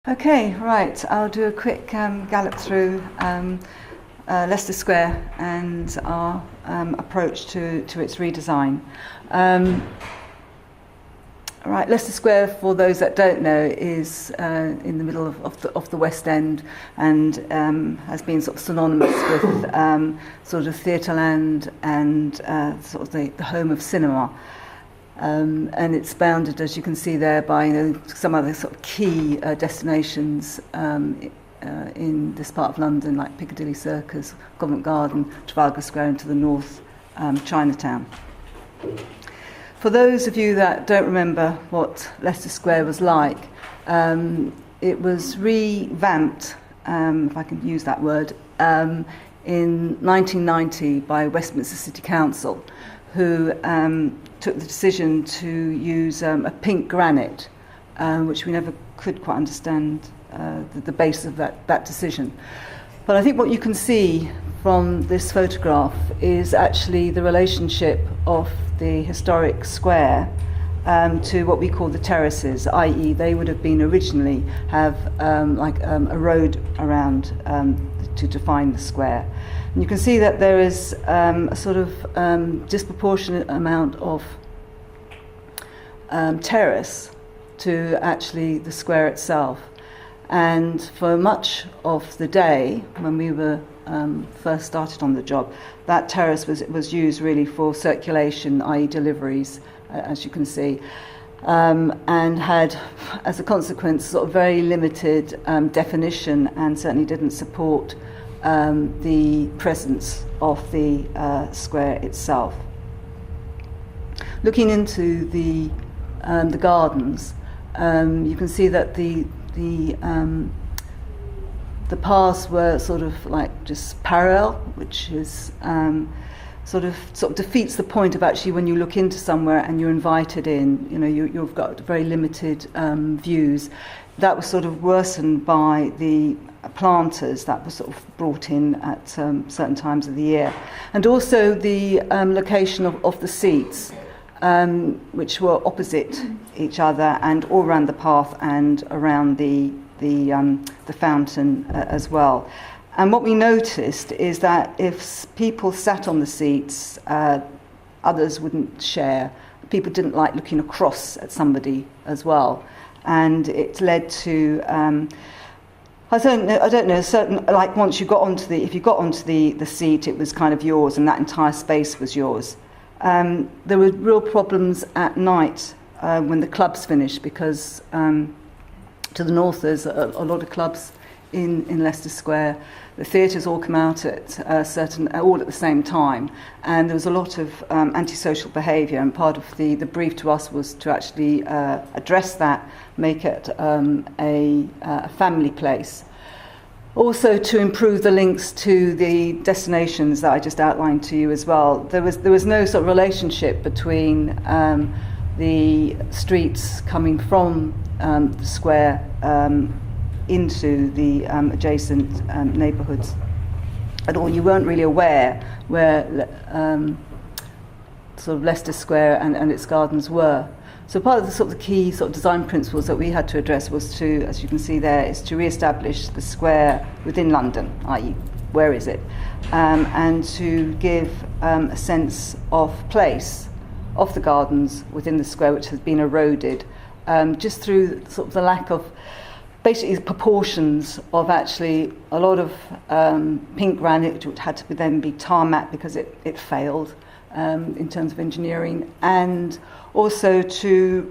Okay, right, I'll do a quick gallop through Leicester Square and our approach to its redesign. Right, Leicester Square, for those that don't know, is in the middle of the West End and has been sort of synonymous with sort of Theatreland and sort of the home of cinema. And it's bounded, as you can see there, by some other sort of key destinations in this part of London, like Piccadilly Circus, Covent Garden, Trafalgar Square, and to the north, Chinatown. For those of you that don't remember what Leicester Square was like, it was revamped, if I can use that word, in 1990 by Westminster City Council, who took the decision to use a pink granite, which we never could quite understand the basis of that decision. But I think what you can see from this photograph is actually the relationship of the historic square to what we call the terraces, i.e. they would have been originally have a road around to define the square. And you can see that there is a sort of disproportionate amount of terrace to actually the square itself. And for much of the day, when we were first started on the job, that terrace was used really for circulation, i.e. deliveries, as you can see, and had, as a consequence, sort of very limited definition, and certainly didn't support the presence of the square itself. Looking into the gardens, you can see that the paths were sort of like just parallel, which is sort of defeats the point of actually when you look into somewhere and you're invited in. You've got very limited views. That was sort of worsened by the planters that were sort of brought in at certain times of the year, and also the location of the seats, which were opposite each other and all around the path and around the fountain as well. And what we noticed is that if people sat on the seats, others wouldn't share. People didn't like looking across at somebody as well, and it led to I don't know. Certain, like, once you got onto if you got onto the seat, it was kind of yours, and that entire space was yours. There were real problems at night when the clubs finished, because to the north there's a lot of clubs in Leicester Square. The theatres all come out at all at the same time, and there was a lot of antisocial behaviour, and part of the brief to us was to actually address that, make it a family place. Also, to improve the links to the destinations that I just outlined to you as well. There was no sort of relationship between the streets coming from the square into the adjacent neighbourhoods at all. You weren't really aware where sort of Leicester Square and its gardens were. So part of the sort of the key sort of design principles that we had to address was to, as you can see there, is to re-establish the square within London, i.e. where is it, and to give a sense of place of the gardens within the square, which has been eroded just through sort of the lack of basically proportions of actually a lot of pink granite, which had to then be tarmac because it failed in terms of engineering, and also to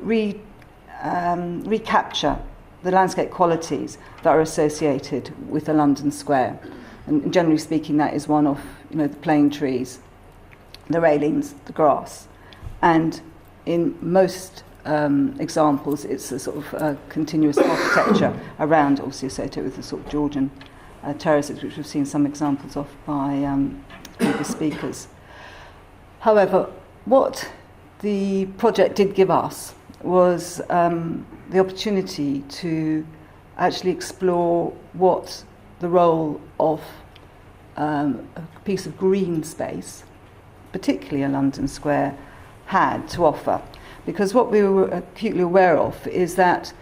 recapture the landscape qualities that are associated with the London Square. And generally speaking, that is one of the plane trees, the railings, the grass, and in most examples, it's a sort of continuous architecture around, also associated with the sort of Georgian terraces, which we've seen some examples of by previous speakers. However, what the project did give us was the opportunity to actually explore what the role of a piece of green space, particularly a London Square, had to offer. Because what we were acutely aware of is that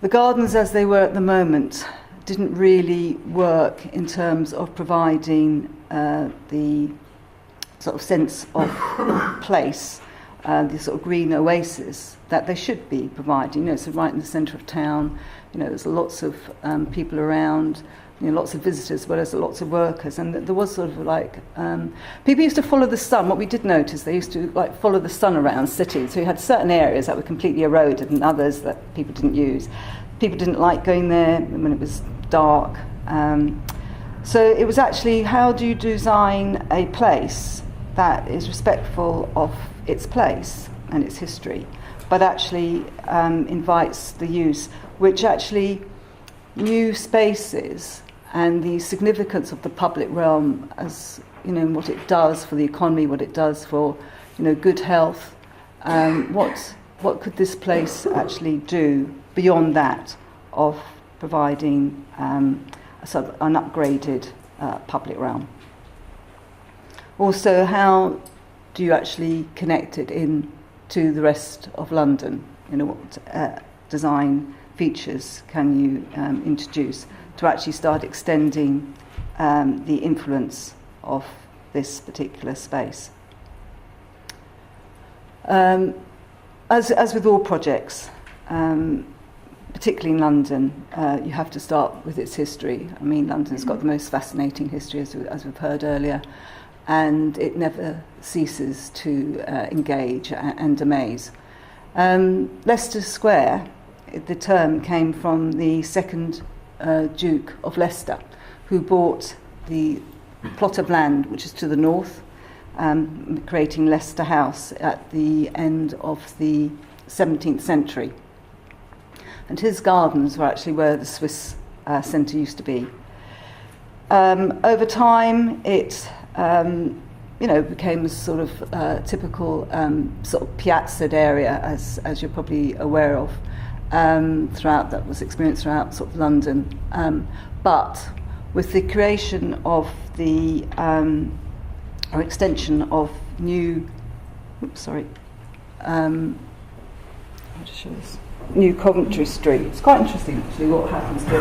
the gardens as they were at the moment didn't really work in terms of providing the sort of sense of place, the sort of green oasis that they should be providing. So right in the centre of town, there's lots of people around, lots of visitors, as well as lots of workers, and there was sort of like people used to follow the sun. What we did notice, they used to like follow the sun around cities. So you had certain areas that were completely eroded, and others that people didn't use. People didn't like going there when it was dark. So it was actually, how do you design a place that is respectful of its place and its history, but actually invites the use, which actually new spaces and the significance of the public realm, as what it does for the economy, what it does for good health. What could this place actually do beyond that of providing a sort of an upgraded public realm? Also, how do you actually connect it in to the rest of London? What design features can you introduce to actually start extending the influence of this particular space? As with all projects, particularly in London, you have to start with its history. I mean, London's got the most fascinating history, as we've heard earlier, and it never ceases to engage and amaze. Leicester Square, the term came from the second Duke of Leicester, who bought the plot of land which is to the north, creating Leicester House at the end of the 17th century. And his gardens were actually where the Swiss Centre used to be. Over time, it became a sort of typical sort of piazza'd area, as you're probably aware of, that was experienced throughout sort of London. But with the creation of the or extension of new, New Coventry Street. It's quite interesting actually what happens to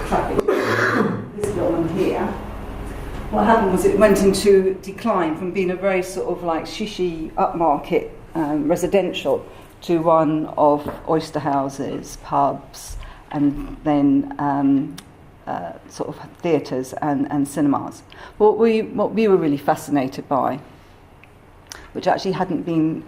traffic. This one here. What happened was it went into decline from being a very sort of like shishy upmarket residential to one of oyster houses, pubs, and then sort of theatres and cinemas. What we were really fascinated by, which actually hadn't been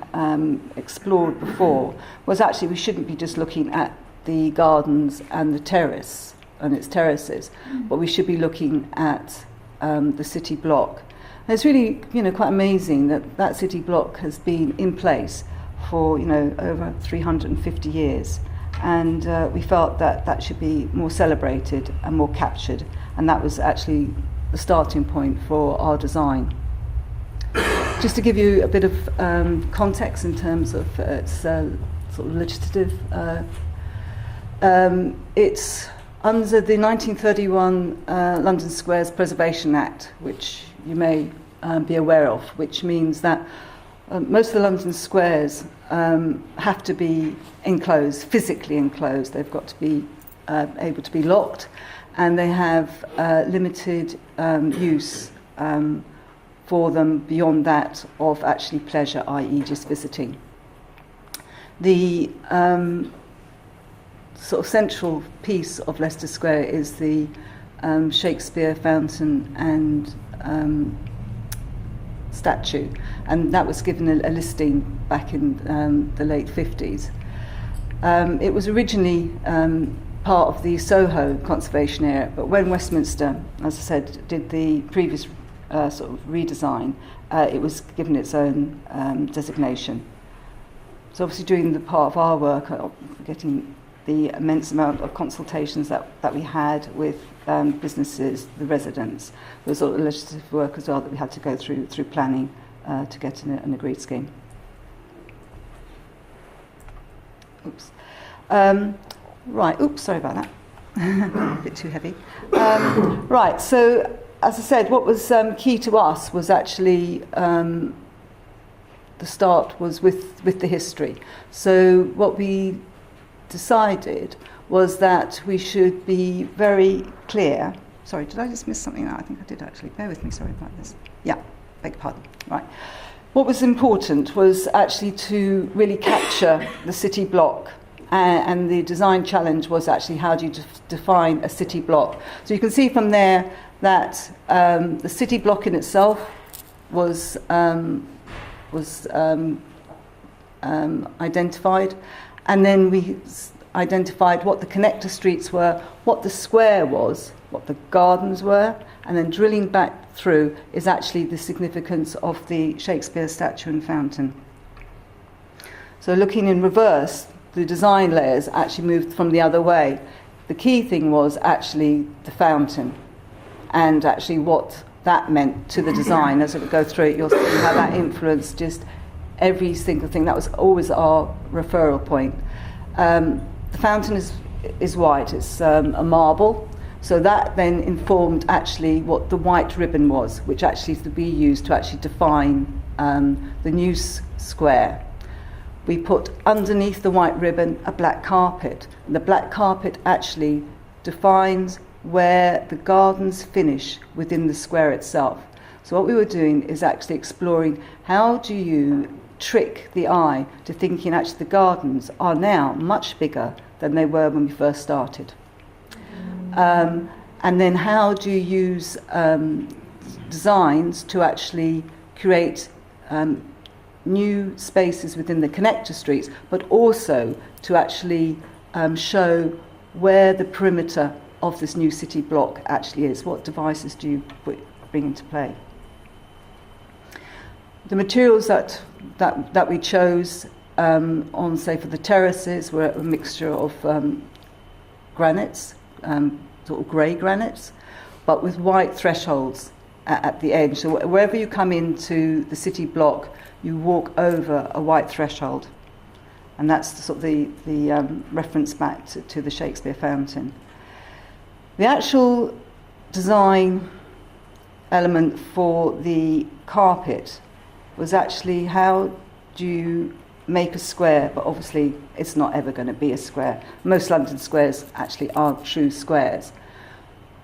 explored before, was actually we shouldn't be just looking at the gardens and the terrace and its terraces, but we should be looking at the city block. And it's really quite amazing that city block has been in place for over 350 years, and we felt that should be more celebrated and more captured, and that was actually the starting point for our design. Just to give you a bit of context in terms of its sort of legislative, it's under the 1931 London Squares Preservation Act, which you may be aware of, which means that most of the London squares have to be enclosed, physically enclosed. They've got to be able to be locked, and they have limited use for them beyond that of actually pleasure, i.e. just visiting. The sort of central piece of Leicester Square is the Shakespeare Fountain and statue, and that was given a listing back in the late 50s. It was originally part of the Soho conservation area, but when Westminster, as I said, did the previous sort of redesign, it was given its own designation. So obviously doing the part of our work, getting the immense amount of consultations that we had with businesses, the residents. There was sort of legislative work as well that we had to go through planning to get an agreed scheme. Oops. Right, oops, sorry about that. A bit too heavy. Right, so as I said, what was key to us was actually the start was with the history. So what we decided was that we should be very clear. Sorry, did I just miss something out? I think I did actually. Bear with me, sorry about this. Yeah, beg your pardon. Right. What was important was actually to really capture the city block, and the design challenge was actually how do you define a city block. So you can see from there that the city block in itself was identified, and then we identified what the connector streets were, what the square was, what the gardens were, and then drilling back through is actually the significance of the Shakespeare statue and fountain. So looking in reverse, the design layers actually moved from the other way. The key thing was actually the fountain, and actually what that meant to the design. As it go through it, you'll see how that influenced just every single thing. That was always our referral point. The fountain is white, it's a marble, so that then informed actually what the white ribbon was, which actually we used to actually define the new square. We put underneath the white ribbon a black carpet, and the black carpet actually defines where the gardens finish within the square itself. So what we were doing is actually exploring how do you trick the eye to thinking actually the gardens are now much bigger than they were when we first started. And then how do you use designs to actually create new spaces within the connector streets, but also to actually show where the perimeter of this new city block actually is. What devices do you bring into play? The materials that we chose on, say, for the terraces were a mixture of granites, sort of grey granites, but with white thresholds at the edge. So wherever you come into the city block, you walk over a white threshold, and that's the reference back to the Shakespeare Fountain. The actual design element for the carpet was actually how do you make a square, but obviously it's not ever going to be a square. Most London squares actually aren't true squares.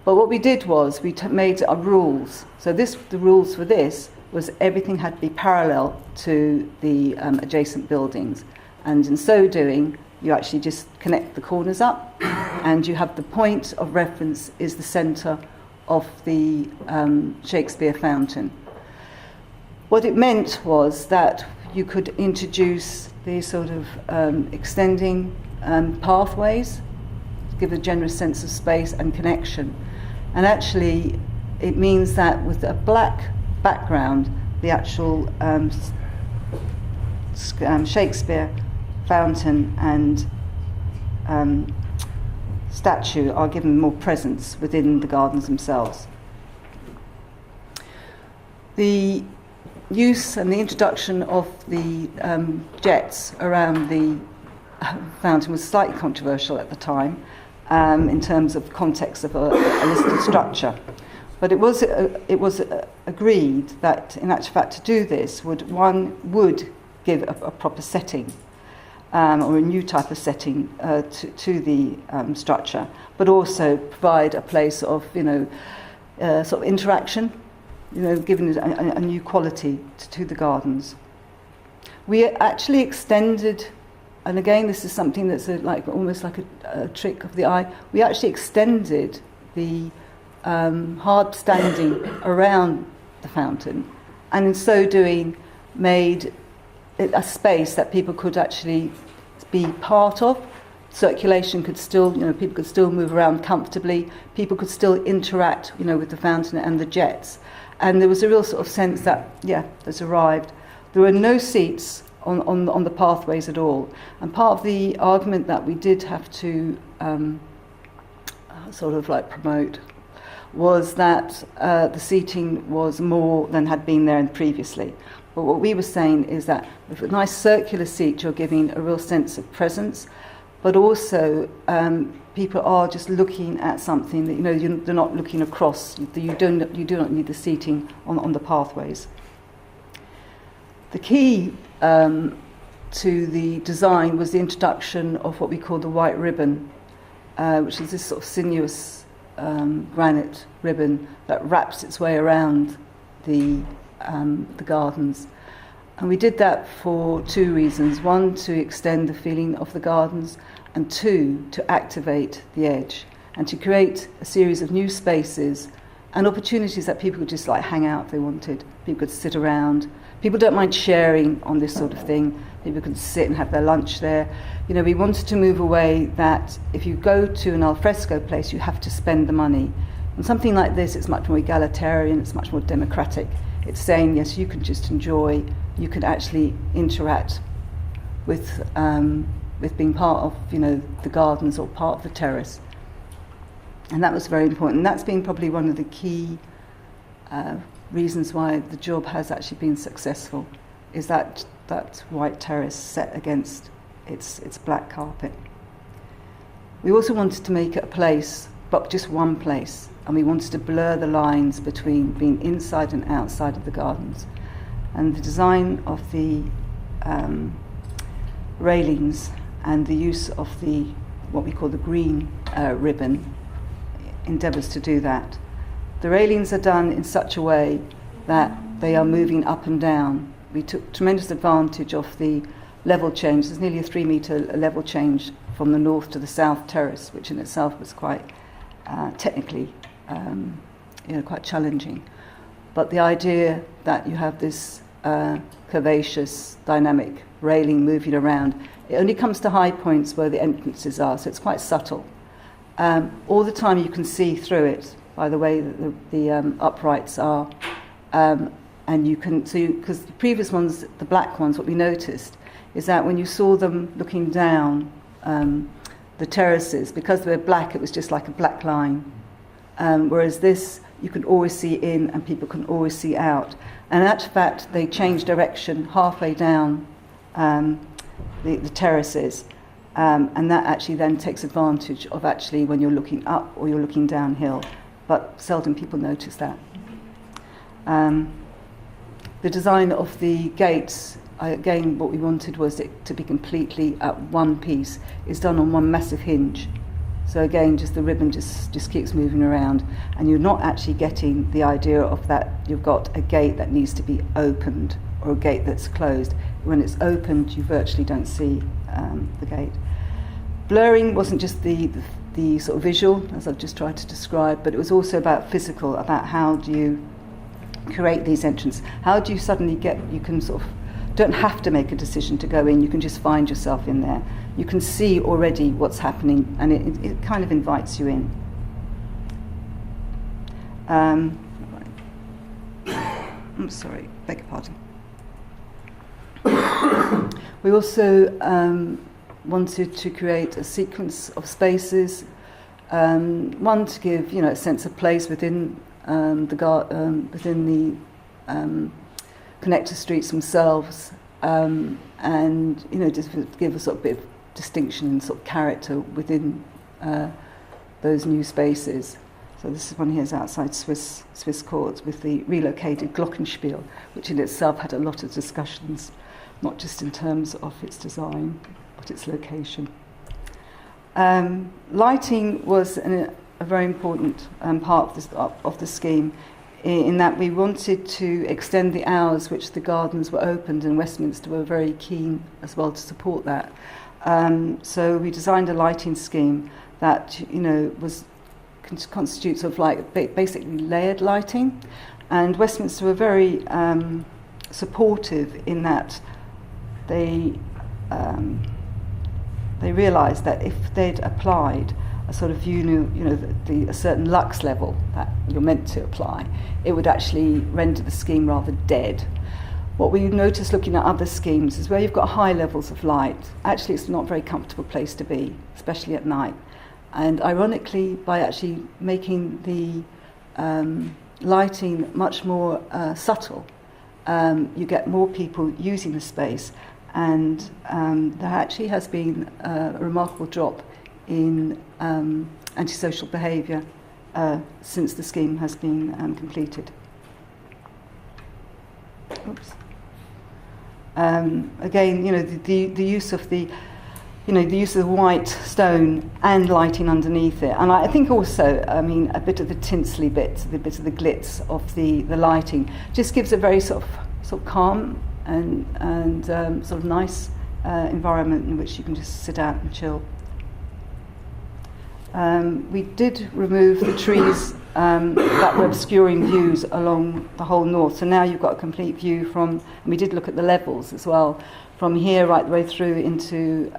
But what we did was we made our rules. So the rules for this was everything had to be parallel to the adjacent buildings. And in so doing, you actually just connect the corners up, and you have the point of reference is the centre of the Shakespeare Fountain. What it meant was that you could introduce these sort of extending pathways, give a generous sense of space and connection. And actually, it means that with a black background, the actual Shakespeare Fountain and statue are given more presence within the gardens themselves. The use and the introduction of the jets around the fountain was slightly controversial at the time in terms of context of a listed structure. But it was agreed that, in actual fact, to do this would give a proper setting or a new type of setting to the structure, but also provide a place of sort of interaction, giving a new quality to the gardens. We actually extended, and again this is something that's almost like a trick of the eye, we actually extended the hard standing around the fountain, and in so doing made it a space that people could actually be part of. Circulation could still, people could still move around comfortably, people could still interact, with the fountain and the jets. And there was a real sort of sense that, that's arrived. There were no seats on the pathways at all. And part of the argument that we did have to promote was that the seating was more than had been there previously. But what we were saying is that with a nice circular seat, you're giving a real sense of presence, but also people are just looking at something that they're not looking across. You do not need the seating on the pathways. The key to the design was the introduction of what we call the white ribbon, which is this sort of sinuous granite ribbon that wraps its way around the gardens. And we did that for two reasons. One, to extend the feeling of the gardens, and two, to activate the edge and to create a series of new spaces and opportunities that people could just like hang out if they wanted. People could sit around. People don't mind sharing on this sort of thing. People could sit and have their lunch there. You know, we wanted to move away that if you go to an alfresco place, you have to spend the money. And something like this, it's much more egalitarian, it's much more democratic. It's saying, yes, you can just enjoy, you can actually interact with being part of, you know, the gardens or part of the terrace. And that was very important. And that's been probably one of the key reasons why the job has actually been successful, is that white terrace set against its black carpet. We also wanted to make it a place, but just one place, and we wanted to blur the lines between being inside and outside of the gardens. And the design of the railings and the use of the what we call the green ribbon endeavours to do that. The railings are done in such a way that they are moving up and down. We took tremendous advantage of the level change. There's nearly a 3 metre level change from the north to the south terrace, which in itself was quite technically quite challenging. But the idea that you have this curvaceous, dynamic railing moving around, it only comes to high points where the entrances are, so it's quite subtle. All the time you can see through it by the way that the uprights are, and you can see, because the previous ones, the black ones, what we noticed is that when you saw them looking down the terraces, because they were black, it was just like a black line, whereas this you can always see in and people can always see out. And in actual fact, they change direction halfway down the terraces. And that actually then takes advantage of actually when you're looking up or you're looking downhill, but seldom people notice that. The design of the gates, again, what we wanted was it to be completely at one piece. It's done on one massive hinge. So again, just the ribbon just keeps moving around, and you're not actually getting the idea of that you've got a gate that needs to be opened or a gate that's closed. When it's opened, you virtually don't see the gate. Blurring wasn't just the sort of visual, as I've just tried to describe, but it was also about physical, about how do you create these entrances. How do you suddenly you can sort of, don't have to make a decision to go in, you can just find yourself in there. You can see already what's happening, and it kind of invites you in. I'm sorry, beg your pardon. We also wanted to create a sequence of spaces, one to give a sense of place within the connector streets themselves, and just to give a sort of bit of distinction and sort of character within those new spaces. So this one here is outside Swiss Courts with the relocated Glockenspiel, which in itself had a lot of discussions, not just in terms of its design, but its location. Lighting was a very important part of the scheme, in that we wanted to extend the hours which the gardens were opened, and Westminster were very keen as well to support that. So we designed a lighting scheme that constitutes of like basically layered lighting, and Westminster were very supportive in that they realised that if they'd applied a sort of a certain lux level that you're meant to apply, it would actually render the scheme rather dead. What we noticed looking at other schemes is where you've got high levels of light, actually it's not a very comfortable place to be, especially at night. And ironically, by actually making the lighting much more subtle, you get more people using the space, and there actually has been a remarkable drop in antisocial behaviour since the scheme has been completed. Oops. Again, the use of the the use of the white stone and lighting underneath it. And I think also, a bit of the tinsley bit, the bit of the glitz of the lighting just gives a very sort of calm and sort of nice environment in which you can just sit out and chill. We did remove the trees that were obscuring views along the whole north, so now you've got a complete view from, and we did look at the levels as well, from here right the way through into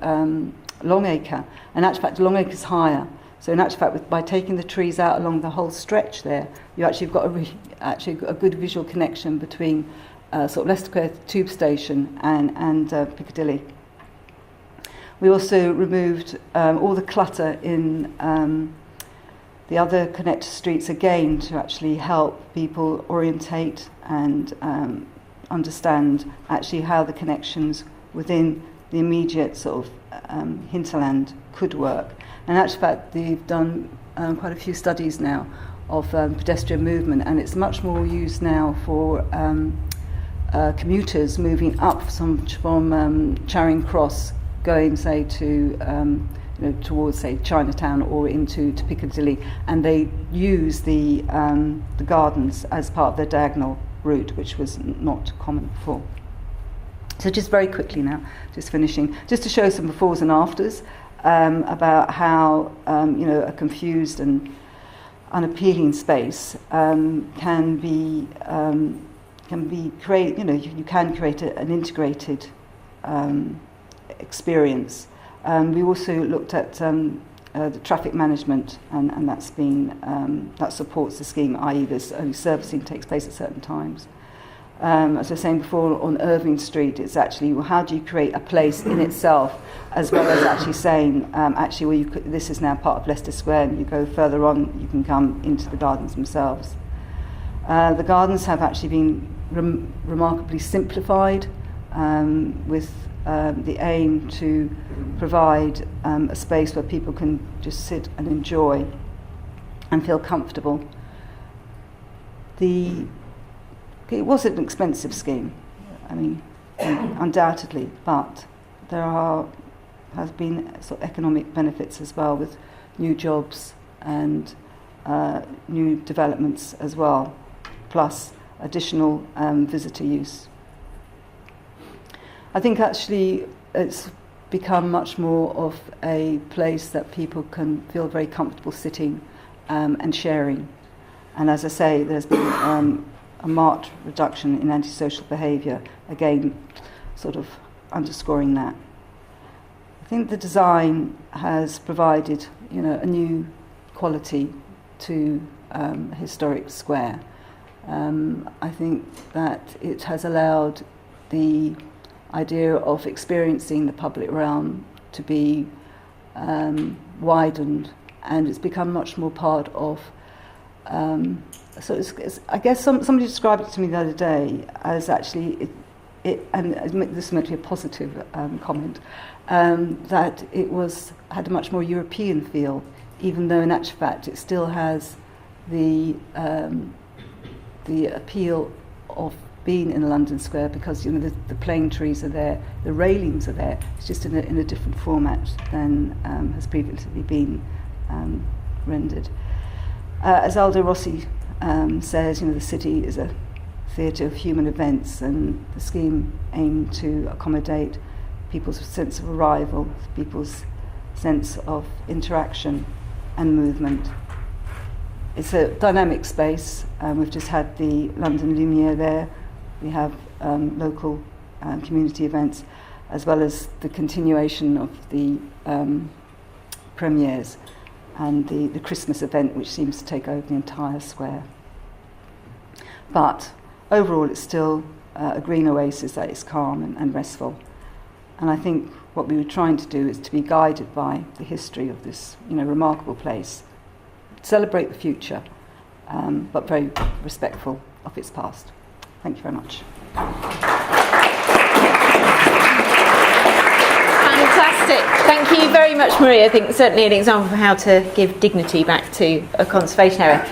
Longacre. And in actual fact, Longacre's higher. So in actual fact, by taking the trees out along the whole stretch there, you actually have got a good visual connection between sort of Leicester Square tube station and Piccadilly. We also removed all the clutter in the other connector streets again to actually help people orientate and understand actually how the connections within the immediate sort of hinterland could work. And in actual fact, they've done quite a few studies now of pedestrian movement, and it's much more used now for commuters moving up from Charing Cross, going, say, to towards, say, Chinatown or to Piccadilly, and they use the gardens as part of their diagonal route, which was not common before. So just very quickly now, just finishing, just to show some befores and afters about how a confused and unappealing space can be create. You can create an integrated experience. We also looked at the traffic management, and that's been that supports the scheme, i.e. this only servicing takes place at certain times. As I was saying before, on Irving Street, it's actually, well, how do you create a place in itself, as well as actually saying, this is now part of Leicester Square, and you go further on, you can come into the gardens themselves. The gardens have actually been remarkably simplified, with the aim to provide a space where people can just sit and enjoy and feel comfortable. It was an expensive scheme, undoubtedly, but there has been sort of economic benefits as well, with new jobs and new developments as well, plus additional visitor use. I think actually it's become much more of a place that people can feel very comfortable sitting and sharing. And as I say, there's been a marked reduction in antisocial behaviour, again, sort of underscoring that. I think the design has provided, a new quality to a historic square. I think that it has allowed the idea of experiencing the public realm to be widened, and it's become much more part of I guess somebody described it to me the other day as actually and this is meant to be a positive comment, that it had a much more European feel, even though in actual fact it still has the appeal of being in London Square, because the plane trees are there, the railings are there. It's just in a different format than has previously been rendered. As Aldo Rossi says, the city is a theatre of human events, and the scheme aimed to accommodate people's sense of arrival, people's sense of interaction and movement. It's a dynamic space. We've just had the London Lumiere there. We have local community events, as well as the continuation of the premieres and the Christmas event, which seems to take over the entire square. But overall, it's still a green oasis that is calm and restful. And I think what we were trying to do is to be guided by the history of this, remarkable place, celebrate the future, but very respectful of its past. Thank you very much. Fantastic. Thank you very much, Maria. I think certainly an example of how to give dignity back to a conservation area.